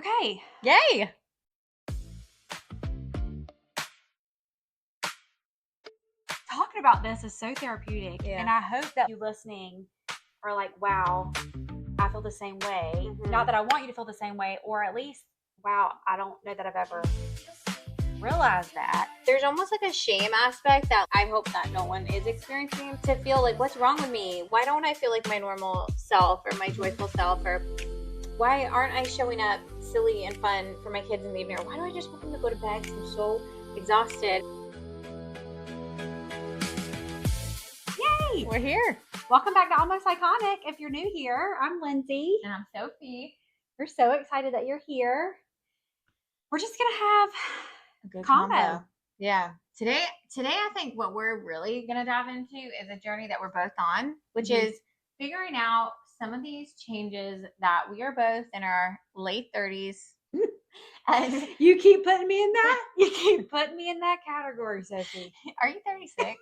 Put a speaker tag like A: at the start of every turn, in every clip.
A: Okay.
B: Yay!
A: Talking about this is so therapeutic.
B: Yeah.
A: And I hope that you listening are like, wow, I feel the same way.
B: Mhm.
A: Not that I want you to feel the same way, or at least, wow, I don't know that I've ever realized that.
B: There's almost like a shame aspect that I hope that no one is experiencing, to feel like, what's wrong with me? Why don't I feel like my normal self or my joyful self? Or why aren't I showing up silly and fun for my kids in the evening? Or why do I just want them to go to bed because I'm so exhausted?
A: Yay!
B: We're here.
A: Welcome back to Almost Iconic. If you're new here, I'm Lyndsay.
B: And I'm Sophie.
A: We're so excited that you're here. We're just going to have
B: A good
A: combo.
B: Yeah. Today, I think what we're really going to dive into is a journey that we're both on, which
A: Mhm.
B: is figuring out some of these changes that we are both in our late 30s.
A: And you keep putting me in that? You keep putting me in that category, Sophie.
B: Are you 36?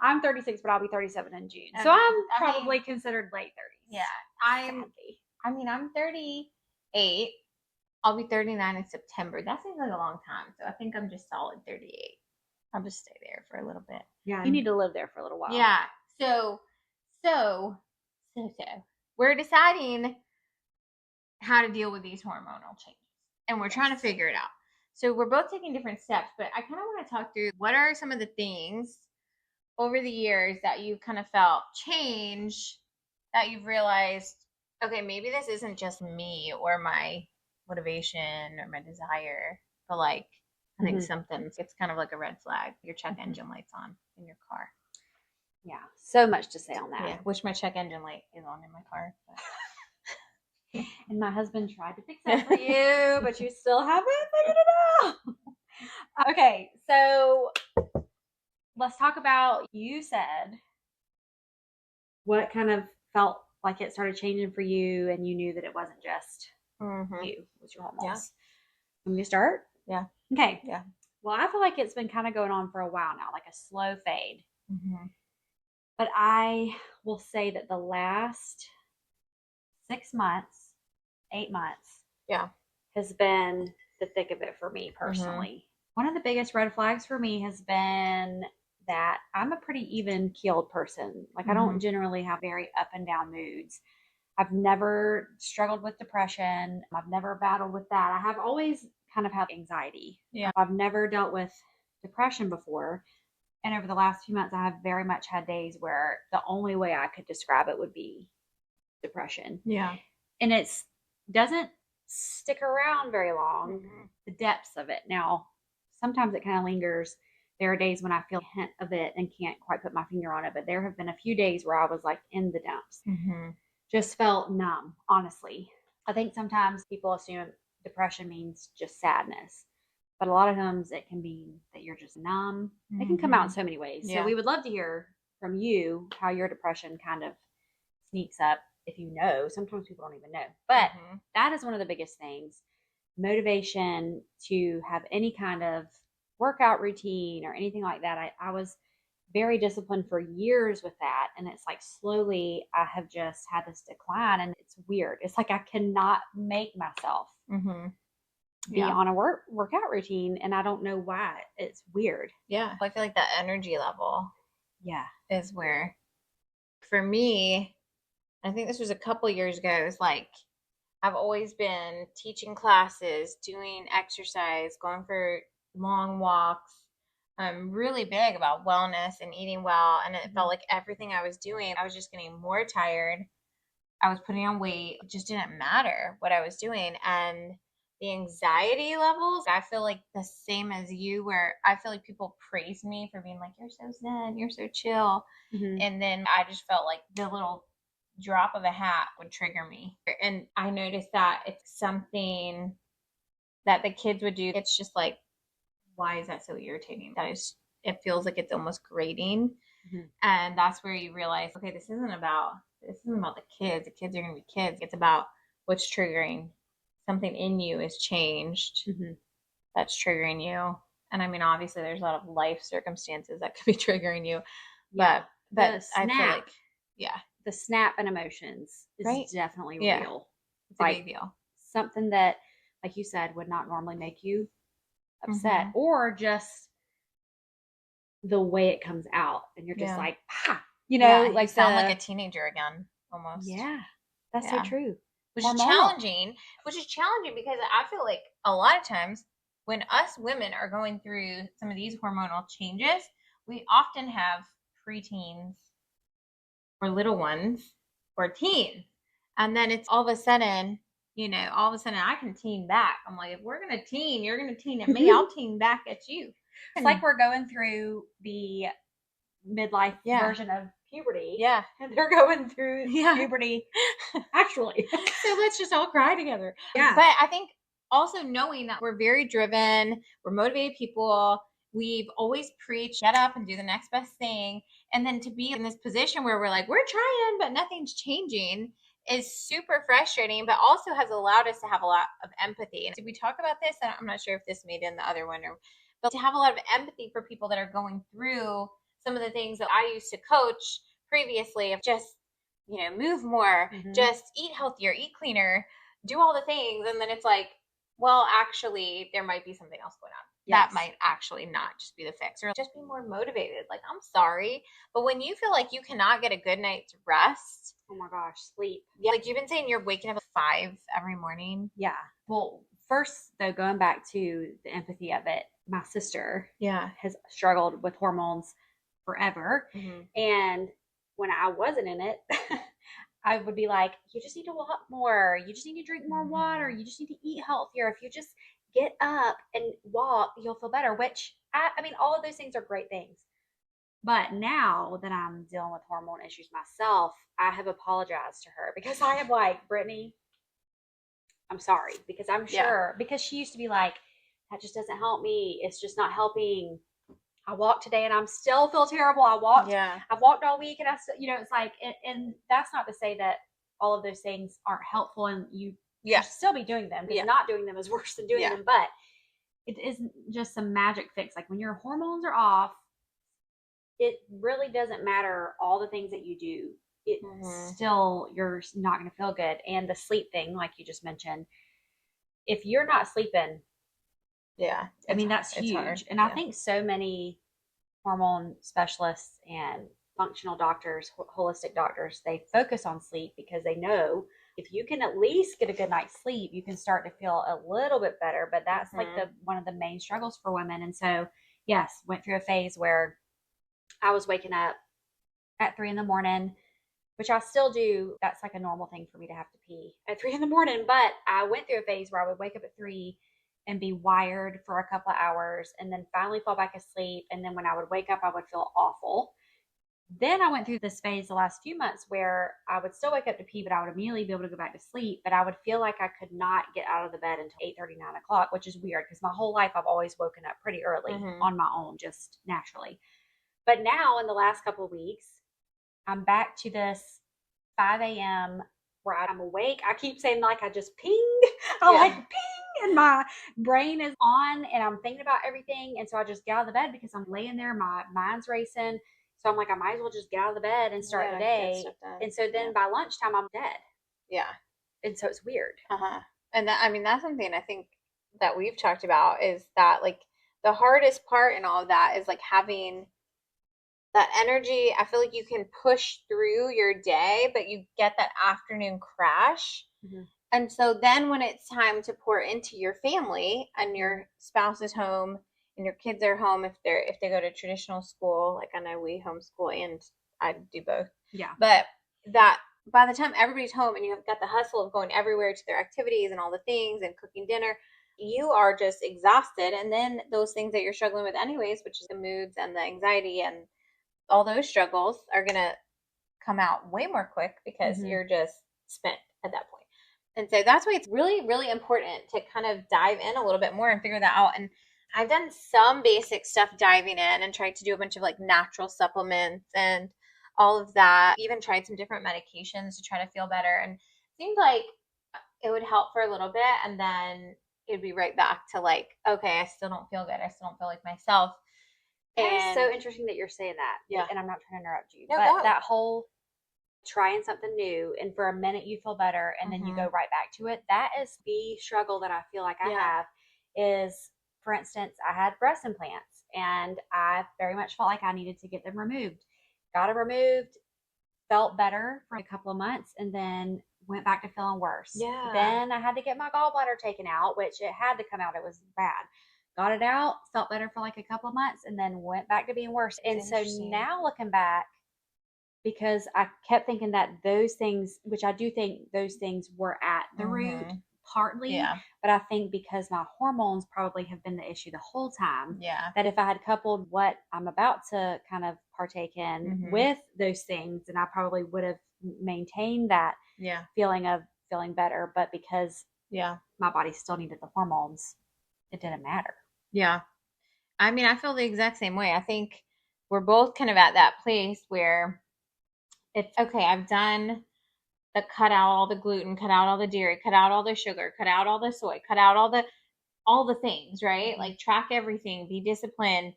A: I'm 36, but I'll be 37 in June.
B: Okay.
A: So I'm probably considered late 30s.
B: Yeah. I'm 38. I'll be 39 in September. That seems like a long time. So I think I'm just solid 38. I'll just stay there for a little bit.
A: Yeah. You need to live there for a little while.
B: Yeah. So we're deciding how to deal with these hormonal changes, and we're trying to figure it out. So we're both taking different steps, but I kind of want to talk through what are some of the things over the years that you kind of felt change, that you've realized, okay, maybe this isn't just me or my motivation or my desire, but like, I think it's kind of like a red flag. Your check engine light's on in your car.
A: Yeah. So much to say on that.
B: Yeah. Which my check engine light is on in my car. But.
A: And my husband tried to fix that for you, but you still haven't figured it out. Okay. So let's talk about, you said what kind of felt like it started changing for you, and you knew that it wasn't just you, it was your hormones.
B: Yeah.
A: Want me to start?
B: Yeah.
A: Okay.
B: Yeah.
A: Well, I feel like it's been kind of going on for a while now, like a slow fade.
B: Mm-hmm.
A: But I will say that the last 6 months, 8 months, has been the thick of it for me personally. One of the biggest red flags for me has been that I'm a pretty even keeled person. Like I don't generally have very up and down moods. I've never struggled with depression. I've never battled with that. I have always kind of had anxiety.
B: Yeah.
A: I've never dealt with depression before. And over the last few months, I have very much had days where the only way I could describe it would be depression.
B: Yeah.
A: And it doesn't stick around very long, the depths of it. Now, sometimes it kind of lingers. There are days when I feel a hint of it and can't quite put my finger on it. But there have been a few days where I was like in the dumps. Just felt numb, honestly. I think sometimes people assume depression means just sadness. But a lot of times it can mean that you're just numb. It can come out in so many ways.
B: Yeah.
A: So we would love to hear from you how your depression kind of sneaks up, if you know. Sometimes people don't even know. But that is one of the biggest things. Motivation to have any kind of workout routine or anything like that. I was very disciplined for years with that. And it's like slowly I have just had this decline, and it's weird. It's like I cannot make myself be on a workout routine, and I don't know why. It's weird.
B: Yeah. I feel like that energy level is where, for me, I think this was a couple years ago, it was like I've always been teaching classes, doing exercise, going for long walks. I'm really big about wellness and eating well, and it felt like everything I was doing, I was just getting more tired. I was putting on weight. It just didn't matter what I was doing. And the anxiety levels, I feel like the same as you, where I feel like people praise me for being like, you're so zen, you're so chill. And then I just felt like the little drop of a hat would trigger me. And I noticed that it's something that the kids would do. It's just like, why is that so irritating? It feels like it's almost grating. And that's where you realize, okay, this isn't about the kids. The kids are going to be kids. It's about what's triggering. Something in you is changed. That's triggering you. And I mean, obviously there's a lot of life circumstances that could be triggering you. But I feel like,
A: the snap in emotions is definitely real.
B: It's a big deal.
A: Something that like you said, would not normally make you upset, or just the way it comes out, and you're just like, ah, like
B: you sound like a teenager again, almost.
A: Yeah, that's so true.
B: Which is challenging because I feel like a lot of times when us women are going through some of these hormonal changes, we often have preteens or little ones or teens. And then it's all of a sudden, I can teen back. I'm like, if we're going to teen, you're going to teen at me. I'll teen back at you.
A: It's like we're going through the midlife version of puberty.
B: Yeah.
A: And they're going through puberty actually.
B: So let's just all cry together.
A: Yeah.
B: But I think also knowing that we're very driven, we're motivated people, we've always preached, get up and do the next best thing. And then to be in this position where we're like, we're trying, but nothing's changing is super frustrating, but also has allowed us to have a lot of empathy. And did we talk about this? I'm not sure if this made in the other one, but to have a lot of empathy for people that are going through some of the things that I used to coach previously of just, move more, just eat healthier, eat cleaner, do all the things. And then it's like, well, actually, there might be something else going on. Yes. That might actually not just be the fix, or just be more motivated. Like, I'm sorry, but when you feel like you cannot get a good night's rest,
A: oh my gosh, sleep.
B: Yeah, like you've been saying, you're waking up at 5 every morning.
A: Yeah. Well, first though, going back to the empathy of it, my sister has struggled with hormones forever. And when I wasn't in it, I would be like, you just need to walk more. You just need to drink more water. You just need to eat healthier. If you just get up and walk, you'll feel better, which I mean, all of those things are great things. But now that I'm dealing with hormone issues myself, I have apologized to her because I have like, Brittany, I'm sorry, because I'm sure, because she used to be like, that just doesn't help me. It's just not helping. I walked today and I'm still feel terrible. I've walked all week and I still, it's like, and that's not to say that all of those things aren't helpful and you should still be doing them, because not doing them is worse than doing them. But it isn't just some magic fix. Like when your hormones are off, it really doesn't matter all the things that you do. It still, you're not going to feel good. And the sleep thing, like you just mentioned, if you're not sleeping, I mean, that's huge. Hard. And I think so many hormone specialists and functional doctors, holistic doctors, they focus on sleep because they know if you can at least get a good night's sleep, you can start to feel a little bit better. But that's like one of the main struggles for women. And so, yes, went through a phase where I was waking up at 3 a.m, which I still do. That's like a normal thing for me to have to pee at 3 a.m. But I went through a phase where I would wake up at 3 and be wired for a couple of hours and then finally fall back asleep. And then when I would wake up, I would feel awful. Then I went through this phase the last few months where I would still wake up to pee, but I would immediately be able to go back to sleep. But I would feel like I could not get out of the bed until 8:30, 9 o'clock, which is weird because my whole life I've always woken up pretty early on my own, just naturally. But now in the last couple of weeks, I'm back to this 5 a.m. where I'm awake. I keep saying like I just pinged. I like ping. And my brain is on and I'm thinking about everything. And so I just get out of the bed because I'm laying there, my mind's racing. So I'm like, I might as well just get out of the bed and start the day. And so then by lunchtime, I'm dead.
B: Yeah.
A: And so it's weird.
B: And that, I mean, that's something I think that we've talked about is that like the hardest part in all of that is like having that energy. I feel like you can push through your day, but you get that afternoon crash. And so then when it's time to pour into your family and your spouse is home and your kids are home, if they go to traditional school, like I know we homeschool and I do both.
A: Yeah.
B: But that by the time everybody's home and you've got the hustle of going everywhere to their activities and all the things and cooking dinner, you are just exhausted. And then those things that you're struggling with anyways, which is the moods and the anxiety and all those struggles, are going to come out way more quick because you're just spent at that point. And so that's why it's really, really important to kind of dive in a little bit more and figure that out. And I've done some basic stuff diving in and tried to do a bunch of like natural supplements and all of that. Even tried some different medications to try to feel better. And it seemed like it would help for a little bit. And then it'd be right back to like, okay, I still don't feel good. I still don't feel like myself.
A: And it's so interesting that you're saying that. Yeah. And I'm not trying to interrupt you.
B: No,
A: but that whole trying something new, and for a minute you feel better, and then you go right back to it. That is the struggle that I feel like I have is, for instance, I had breast implants, and I very much felt like I needed to get them removed. Got them removed, felt better for a couple of months, and then went back to feeling worse.
B: Yeah.
A: Then I had to get my gallbladder taken out, which it had to come out. It was bad. Got it out, felt better for like a couple of months, and then went back to being worse. And so now looking back, because I kept thinking that those things, which I do think those things were at the root partly, but I think because my hormones probably have been the issue the whole time, that if I had coupled what I'm about to kind of partake in with those things, then I probably would have maintained that feeling of feeling better. But because my body still needed the hormones, it didn't matter.
B: Yeah. I mean, I feel the exact same way. I think we're both kind of at that place where it's okay, I've done the cut out all the gluten, cut out all the dairy, cut out all the sugar, cut out all the soy, cut out all the things, right? Like track everything, be disciplined,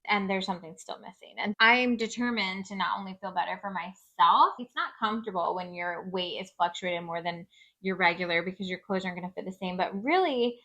B: and there's something still missing. And I'm determined to not only feel better for myself. It's not comfortable when your weight is fluctuating more than your regular because your clothes aren't going to fit the same, but really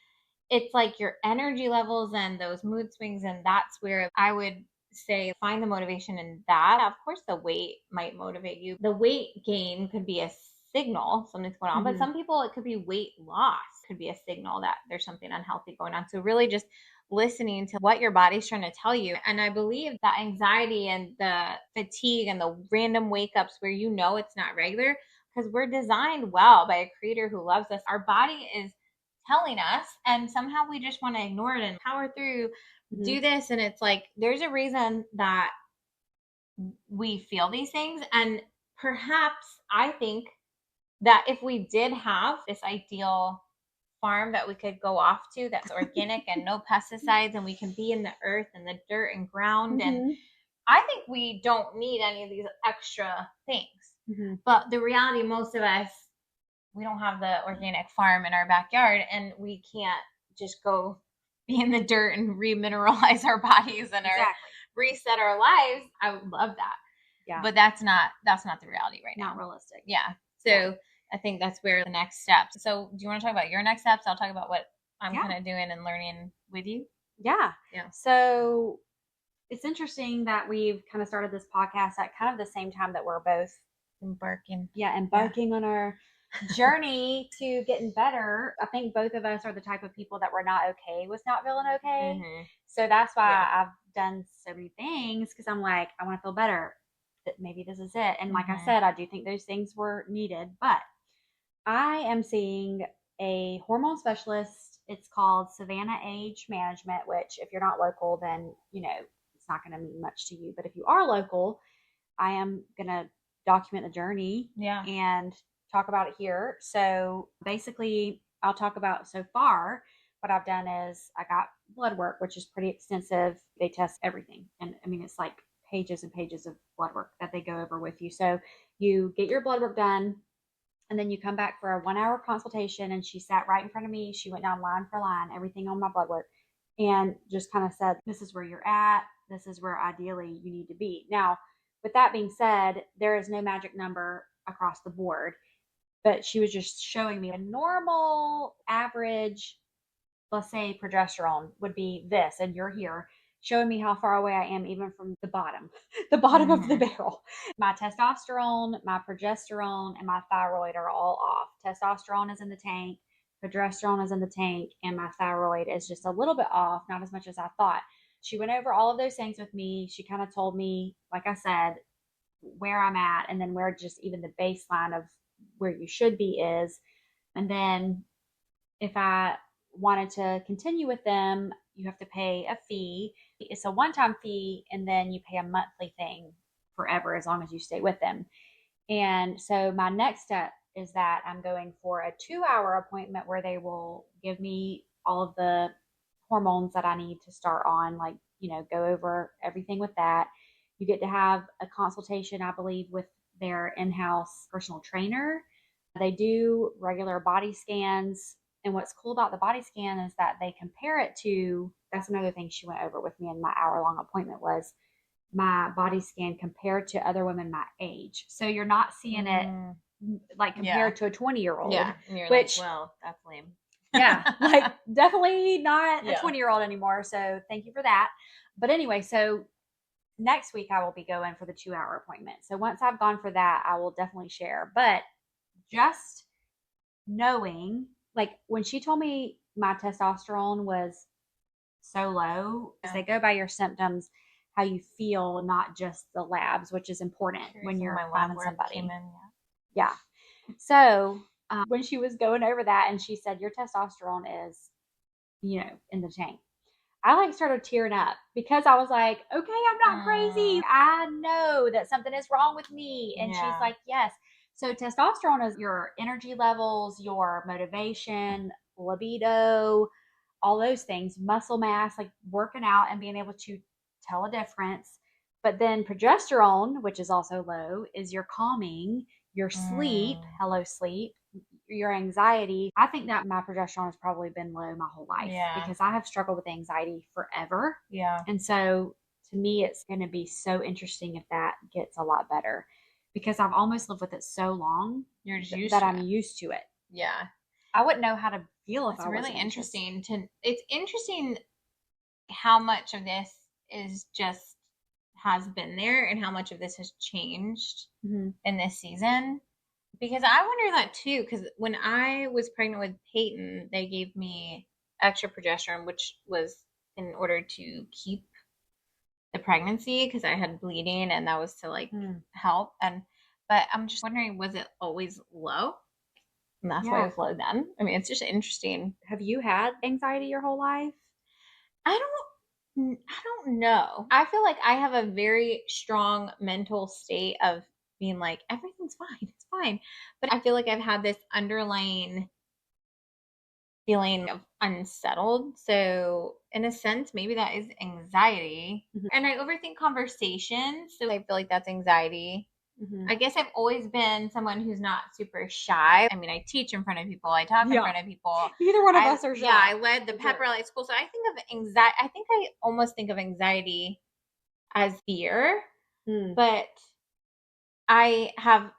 B: it's like your energy levels and those mood swings, and that's where I would say find the motivation in that. Of course, the weight might motivate you. The weight gain could be a signal something's going on, but some people it could be weight loss, could be a signal that there's something unhealthy going on. So really just listening to what your body's trying to tell you. And I believe that anxiety and the fatigue and the random wake ups where you know it's not regular, because we're designed well by a creator who loves us. Our body is telling us, and somehow we just want to ignore it and power through, do this. And it's like there's a reason that we feel these things. And perhaps I think that if we did have this ideal farm that we could go off to that's organic and no pesticides, and we can be in the earth and the dirt and ground, and I think we don't need any of these extra things. But the reality, most of us, we don't have the organic farm in our backyard, and we can't just go be in the dirt and remineralize our bodies and reset our lives. I would love that. Yeah. But that's not the reality right now.
A: Not realistic.
B: Yeah. So I think that's where the next steps. So do you want to talk about your next steps? I'll talk about what I'm kind of doing and learning with you.
A: Yeah. So it's interesting that we've kind of started this podcast at kind of the same time that we're both embarking on our journey to getting better. I think both of us are the type of people that we're not okay with not feeling okay. So that's why I've done so many things, because I'm like, I want to feel better. That maybe this is it. And like I said, I do think those things were needed, but I am seeing a hormone specialist. It's called Savannah Age Management, which if you're not local, then, you know, it's not going to mean much to you. But if you are local, I am going to document the journey and talk about it here. So basically, I'll talk about so far. What I've done is I got blood work, which is pretty extensive. They test everything. And I mean, it's like pages and pages of blood work that they go over with you. So you get your blood work done, and then you come back for a 1-hour consultation. And she sat right in front of me. She went down line for line, everything on my blood work, and just kind of said, this is where you're at. This is where ideally you need to be. Now, with that being said, there is no magic number across the board, but she was just showing me a normal average, let's say progesterone would be this, and you're here, showing me how far away I am even from the bottom of the barrel. My testosterone, my progesterone, and my thyroid are all off. Testosterone is in the tank, progesterone is in the tank, and my thyroid is just a little bit off, not as much as I thought. She went over all of those things with me. She kind of told me, like I said, where I'm at, and then where just even the baseline of where you should be is. And then if I wanted to continue with them, you have to pay a fee. It's a one-time fee, and then you pay a monthly thing forever as long as you stay with them. And so my next step is that I'm going for a 2-hour appointment where they will give me all of the hormones that I need to start on, like, you know, go over everything with that. You get to have a consultation, I believe, with their in-house personal trainer. They do regular body scans. And what's cool about the body scan is that they compare it to, that's another thing she went over with me in my hour-long appointment, was my body scan compared to other women my age. So you're not seeing it like compared to a 20-year-old.
B: Yeah. And you're
A: which,
B: like, well, that's lame.
A: Yeah. Like definitely not a 20-year-old anymore. So thank you for that. But anyway, so next week I will be going for the 2-hour appointment. So once I've gone for that, I will definitely share. But just knowing, like when she told me my testosterone was so low, because they go by your symptoms, how you feel, not just the labs, which is important when you're finding somebody. Yeah. So when she was going over that and she said, your testosterone is, in the tank. I like started tearing up because I was like, okay, I'm not crazy. I know that something is wrong with me. And she's like, yes. So testosterone is your energy levels, your motivation, libido, all those things, muscle mass, like working out and being able to tell a difference. But then progesterone, which is also low, is your calming, your sleep, hello sleep, your anxiety. I think that my progesterone has probably been low my whole life because I have struggled with anxiety forever.
B: Yeah.
A: And so to me, it's going to be so interesting if that gets a lot better because I've almost lived with it so long that I'm used to it.
B: Yeah.
A: I wouldn't know how to feel if
B: it's
A: I
B: really
A: wasn't
B: interesting it's interesting how much of this is just has been there and how much of this has changed in this season. Because I wonder that too, because when I was pregnant with Peyton, they gave me extra progesterone, which was in order to keep the pregnancy because I had bleeding and that was to like help. But I'm just wondering, was it always low? And that's why it was low then. I mean, it's just interesting.
A: Have you had anxiety your whole life?
B: I don't know. I feel like I have a very strong mental state of being like, everything's fine. It's fine. But I feel like I've had this underlying feeling of unsettled. So in a sense, maybe that is anxiety. And I overthink conversations. So I feel like that's anxiety. I guess I've always been someone who's not super shy. I mean, I teach in front of people. I talk in front of people.
A: Neither one of us are shy.
B: Yeah, I led the pep rally at school. So I think of anxiety. I think I almost think of anxiety as fear. But I have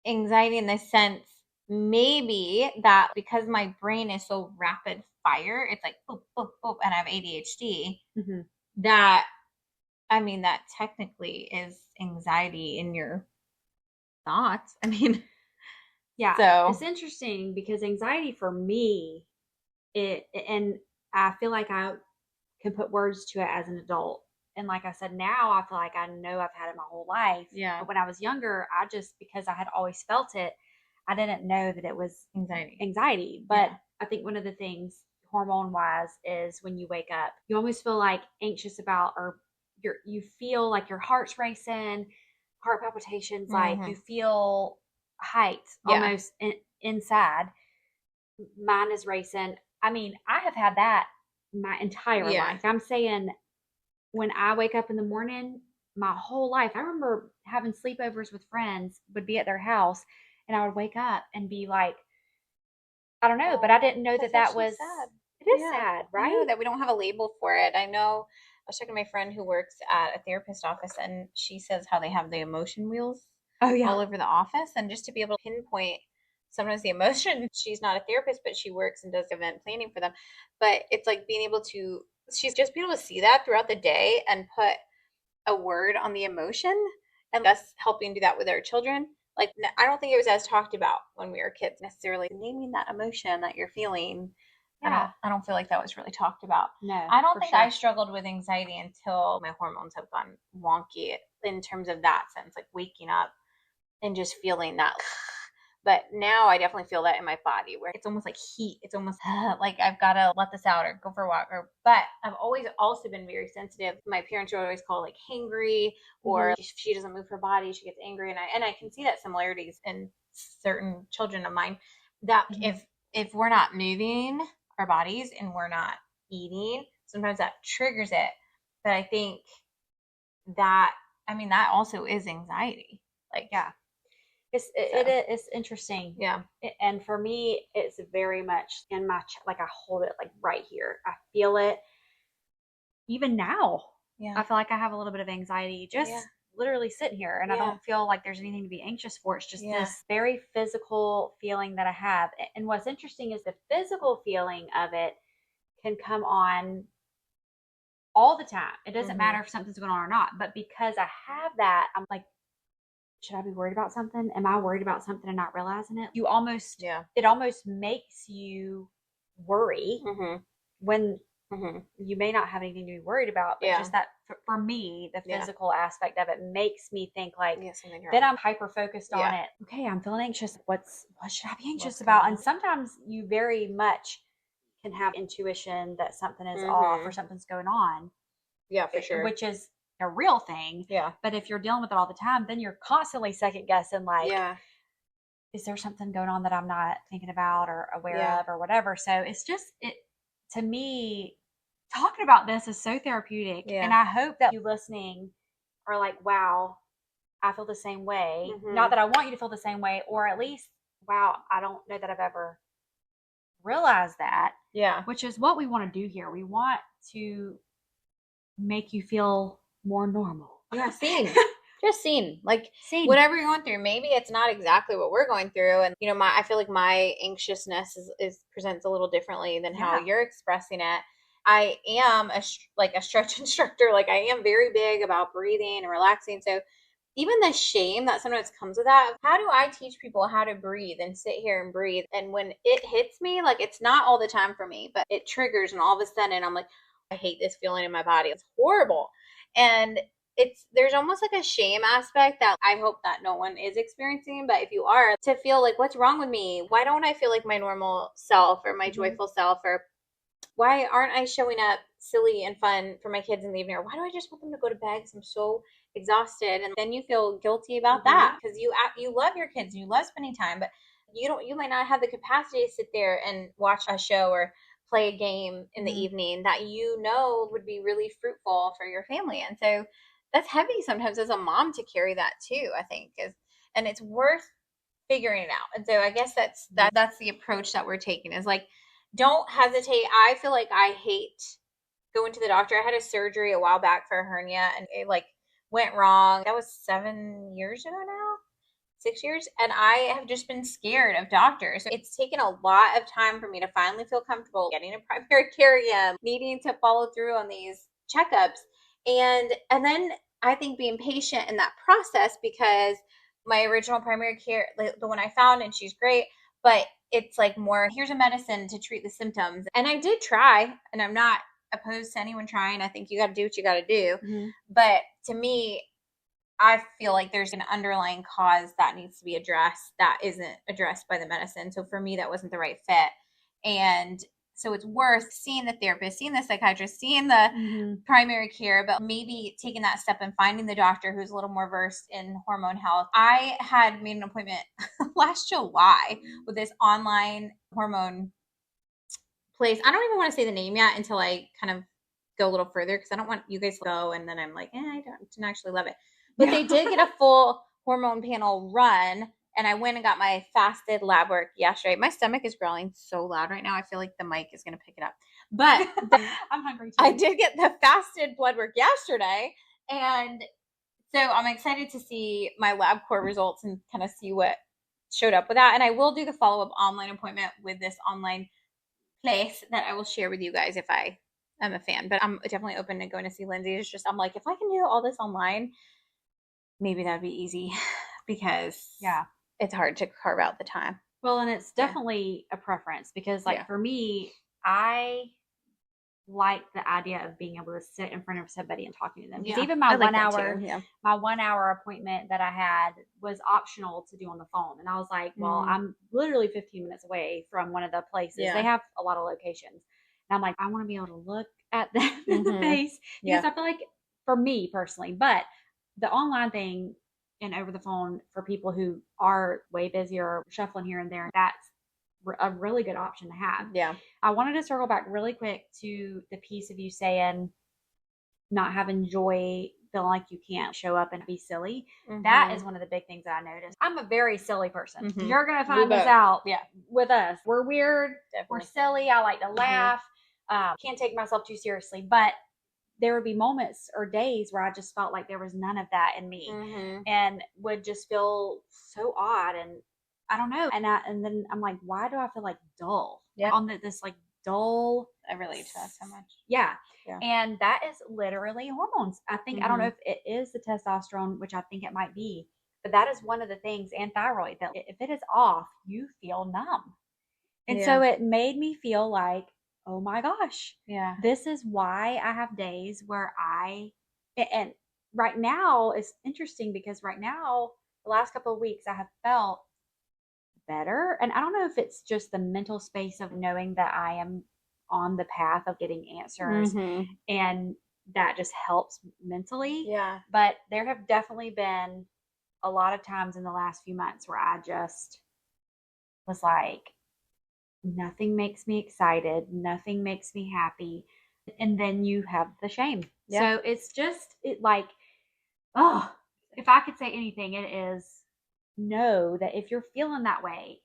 B: anxiety in the sense maybe that because my brain is so rapid fire, it's like boop, boop, boop, and I have ADHD, that I mean, that technically is anxiety in your thoughts. I mean,
A: so it's interesting because anxiety for me, and I feel like I can put words to it as an adult. And like I said, now I feel like I know I've had it my whole life.
B: Yeah.
A: But when I was younger, I just, because I had always felt it, I didn't know that it was anxiety. But I think one of the things hormone wise is when you wake up, you almost feel like anxious about, or you feel like your heart's racing, heart palpitations, like you feel heights almost inside. Mine is racing. I mean, I have had that my entire life. I'm saying when I wake up in the morning, my whole life, I remember having sleepovers with friends, would be at their house, and I would wake up and be like, I don't know, but I didn't know that was sad. It is sad, right?
B: I know that we don't have a label for it. I know I was talking to my friend who works at a therapist office, and she says how they have the emotion wheels all over the office. And just to be able to pinpoint sometimes the emotion, she's not a therapist, but she works and does event planning for them. But it's like being able to, she's just being able to see that throughout the day and put a word on the emotion, and us helping do that with our children. Like, I don't think it was as talked about when we were kids necessarily, naming that emotion that you're feeling. I don't feel like that was really talked about.
A: No,
B: I don't think I struggled with anxiety until my hormones have gone wonky in terms of that sense, like waking up and just feeling that. But now I definitely feel that in my body where it's almost like heat. It's almost like I've got to let this out or go for a walk. But I've always also been very sensitive. My parents would always call like hangry, or if she doesn't move her body, she gets angry. And I can see that similarities in certain children of mine, that if we're not moving our bodies and we're not eating, sometimes that triggers it. But I think that, I mean, that also is anxiety. Like,
A: it's interesting.
B: Yeah.
A: And for me, it's very much in my, like I hold it like right here. I feel it even now. I feel like I have a little bit of anxiety just literally sitting here, and I don't feel like there's anything to be anxious for. It's just this very physical feeling that I have. And what's interesting is the physical feeling of it can come on all the time. It doesn't matter if something's going on or not. But because I have that, I'm like, should I be worried about something? Am I worried about something and not realizing it? You almost, it almost makes you worry when you may not have anything to be worried about, but just that for me, the physical aspect of it makes me think like, then I'm hyper focused on it. Okay, I'm feeling anxious. What should I be anxious about? And sometimes you very much can have intuition that something is off or something's going on.
B: Yeah, for sure.
A: Which is a real thing. Yeah. But if you're dealing with it all the time, then you're constantly second guessing, like, is there something going on that I'm not thinking about or aware of or whatever? So it's just, to me, talking about this is so therapeutic. Yeah. And I hope that you listening are like, wow, I feel the same way. Not that I want you to feel the same way, or at least, wow, I don't know that I've ever realized that. Yeah. Which is what we want to do here. We want to make you feel more normal.
B: Yeah, seen. Just seen. Like, whatever you're going through. Maybe it's not exactly what we're going through. And, you know, I feel like my anxiousness is presents a little differently than how you're expressing it. I am a stretch instructor. Like, I am very big about breathing and relaxing. So even the shame that sometimes comes with that, how do I teach people how to breathe and sit here and breathe? And when it hits me, like, it's not all the time for me, but it triggers, and all of a sudden I'm like, I hate this feeling in my body. It's horrible. And there's almost like a shame aspect that I hope that no one is experiencing. But if you are, to feel like, what's wrong with me? Why don't I feel like my normal self or my joyful self? Or why aren't I showing up silly and fun for my kids in the evening? Or why do I just want them to go to bed because I'm so exhausted? And then you feel guilty about that because you love your kids, you love spending time, but you might not have the capacity to sit there and watch a show or play a game in the evening that you know would be really fruitful for your family. And so that's heavy sometimes as a mom to carry that too, I think, and it's worth figuring it out. And so I guess that's the approach that we're taking, is like, don't hesitate. I feel like I hate going to the doctor. I had a surgery a while back for a hernia, and it like went wrong. That was 7 years ago now. 6 years. And I have just been scared of doctors. It's taken a lot of time for me to finally feel comfortable getting a primary care again, needing to follow through on these checkups. And then I think being patient in that process, because my original primary care, the one I found, and she's great, but it's like more, here's a medicine to treat the symptoms. And I did try, and I'm not opposed to anyone trying. I think you got to do what you got to do. But to me, I feel like there's an underlying cause that needs to be addressed that isn't addressed by the medicine. So for me, that wasn't the right fit. And so it's worth seeing the therapist, seeing the psychiatrist, seeing the primary care, but maybe taking that step and finding the doctor who's a little more versed in hormone health. I had made an appointment last July with this online hormone place. I don't even want to say the name yet until I kind of go a little further, because I don't want you guys to go and then I'm like, I didn't actually love it. But they did get a full hormone panel run, and I went and got my fasted lab work yesterday. My stomach is growling so loud right now. I feel like the mic is going to pick it up. But
A: I'm hungry too.
B: I did get the fasted blood work yesterday, and so I'm excited to see my LabCorp results and kind of see what showed up with that. And I will do the follow-up online appointment with this online place that I will share with you guys if I am a fan. But I'm definitely open to going to see Lyndsay. It's just, I'm like, if I can do all this online, maybe that'd be easy, because it's hard to carve out the time.
A: Well, and it's definitely a preference, because for me, I like the idea of being able to sit in front of somebody and talking to them. Because even my 1 hour, my 1 hour appointment that I had was optional to do on the phone. And I was like, well, I'm literally 15 minutes away from one of the places. They have a lot of locations. And I'm like, I want to be able to look at them in the face, because I feel like, for me personally, but the online thing and over the phone for people who are way busier, shuffling here and there, that's a really good option to have. Yeah. I wanted to circle back really quick to the piece of you saying not having joy, feeling like you can't show up and be silly. That is one of the big things that I noticed. I'm a very silly person. You're going to find this out with us. We're weird. Definitely. We're silly. I like to laugh. Can't take myself too seriously. But there would be moments or days where I just felt like there was none of that in me, and would just feel so odd, and I don't know. And then I'm like, why do I feel like dull?
B: Yeah.
A: On this like dull.
B: I relate to that so much.
A: Yeah. And that is literally hormones. I think, I don't know if it is the testosterone, which I think it might be, but that is one of the things, and thyroid, that if it is off, you feel numb. And so it made me feel like, oh my gosh, this is why I have days where and right now it's interesting because right now, the last couple of weeks, I have felt better. And I don't know if it's just the mental space of knowing that I am on the path of getting answers, and that just helps mentally.
B: Yeah.
A: But there have definitely been a lot of times in the last few months where I just was like, nothing makes me excited, nothing makes me happy. And then you have the shame. So it's just like, oh, if I could say anything, it is know that if you're feeling that way,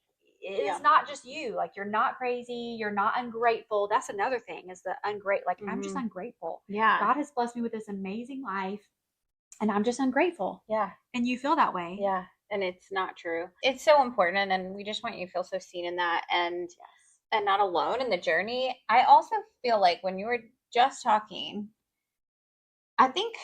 A: it is not just you. Like, you're not crazy, you're not ungrateful. That's another thing, is the like, I'm just ungrateful. God has blessed me with this amazing life, and I'm just ungrateful. And you feel that way.
B: And it's not true. It's so important, and we just want you to feel so seen in that, and not alone in the journey. I also feel like when you were just talking, I think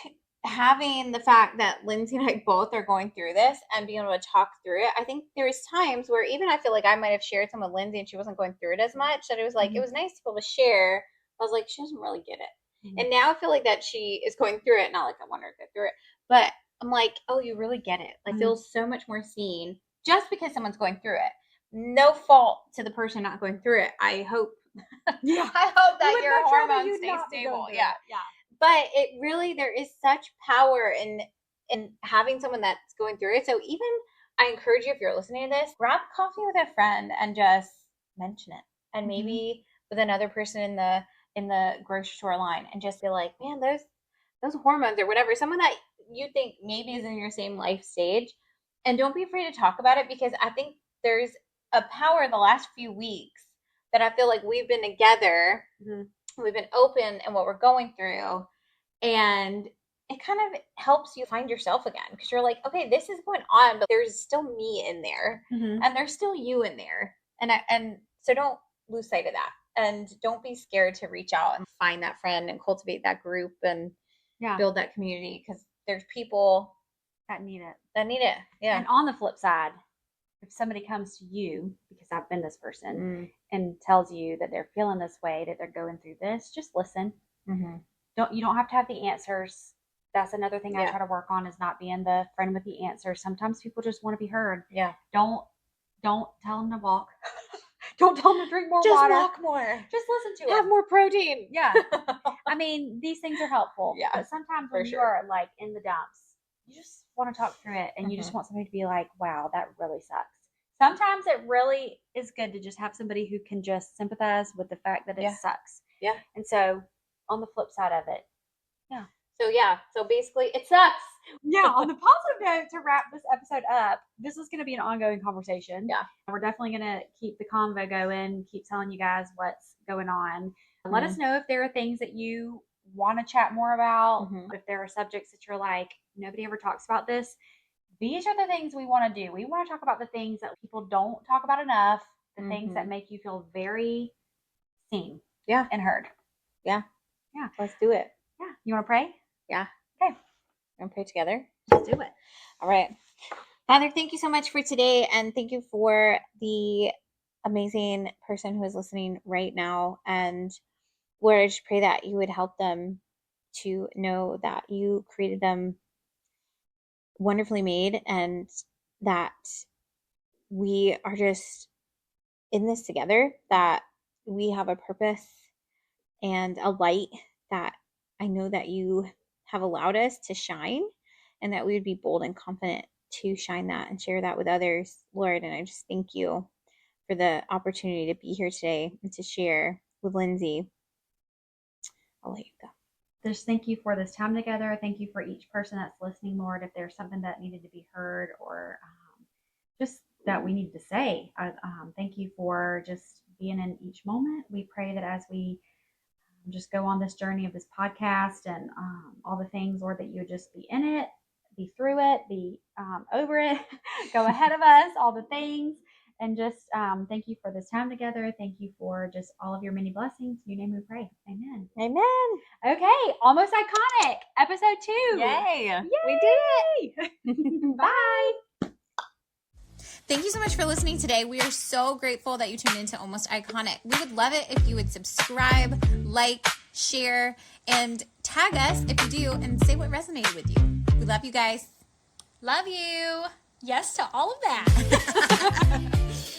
B: having the fact that Lyndsay and I both are going through this and being able to talk through it, I think there's times where even I feel like I might have shared some with Lyndsay and she wasn't going through it as much, that it was like, it was nice to be able to share. I was like, she doesn't really get it. And now I feel like that she is going through it. Not like I want her to go through it, but I'm like, oh, you really get it. Like, feels so much more seen just because someone's going through it. No fault to the person not going through it. I hope. I hope that your hormones stay stable. Yeah. But it really, there is such power in having someone that's going through it. So even, I encourage you, if you're listening to this, grab coffee with a friend and just mention it. And maybe with another person in the grocery store line, and just be like, man, those hormones or whatever, someone that you think maybe is in your same life stage. And don't be afraid to talk about it, because I think there's a power in the last few weeks that I feel like we've been together. We've been open in what we're going through, and it kind of helps you find yourself again, because you're like, okay, this is going on, but there's still me in there, and there's still you in there, and so don't lose sight of that, and don't be scared to reach out and find that friend and cultivate that group and build that community, because there's people
A: that need it.
B: And
A: on the flip side, if somebody comes to you, because I've been this person, and tells you that they're feeling this way, that they're going through this, just listen. You don't have to have the answers. That's another thing I try to work on, is not being the friend with the answers. Sometimes people just want to be heard. Don't tell them to walk. Don't tell them to drink more water.
B: Just walk more.
A: Just listen to
B: Have
A: them.
B: more protein.
A: I mean, these things are helpful. But sometimes when you are like in the dumps, you just want to talk through it, and you just want somebody to be like, wow, that really sucks. Sometimes it really is good to just have somebody who can just sympathize with the fact that it sucks. And so on the flip side of it,
B: so basically it sucks.
A: On the positive note, to wrap this episode up, this is going to be an ongoing conversation. We're definitely going to keep the convo going, keep telling you guys what's going on. Let us know if there are things that you want to chat more about, if there are subjects that you're like, nobody ever talks about this. These are the things we want to do. We want to talk about the things that people don't talk about enough, the things that make you feel very seen and heard.
B: Let's do it.
A: You want to pray? Okay.
B: We're going to pray together.
A: Let's do it.
B: All right. Father, thank you so much for today, and thank you for the amazing person who is listening right now. And Lord, I just pray that you would help them to know that you created them wonderfully made, and that we are just in this together, that we have a purpose and a light that I know that you have allowed us to shine, and that we would be bold and confident to shine that and share that with others, Lord. And I just thank you for the opportunity to be here today and to share with Lyndsay. I'll let you go.
A: Just thank you for this time together. Thank you for each person that's listening, Lord. If there's something that needed to be heard, or just that we need to say, thank you for just being in each moment. We pray that as we just go on this journey of this podcast and all the things, Lord, that you would just be in it, be through it, be over it, go ahead of us, all the things. And just thank you for this time together. Thank you for just all of your many blessings. In your name we pray. Amen.
B: Amen.
A: Okay, almost iconic. Episode 2.
B: Yay.
A: Yay.
B: We did
A: it. Bye.
C: Thank you so much for listening today. We are so grateful that you tuned into Almost Iconic. We would love it if you would subscribe, like, share, and tag us if you do, and say what resonated with you. We love you guys.
D: Love you. Yes to all of that.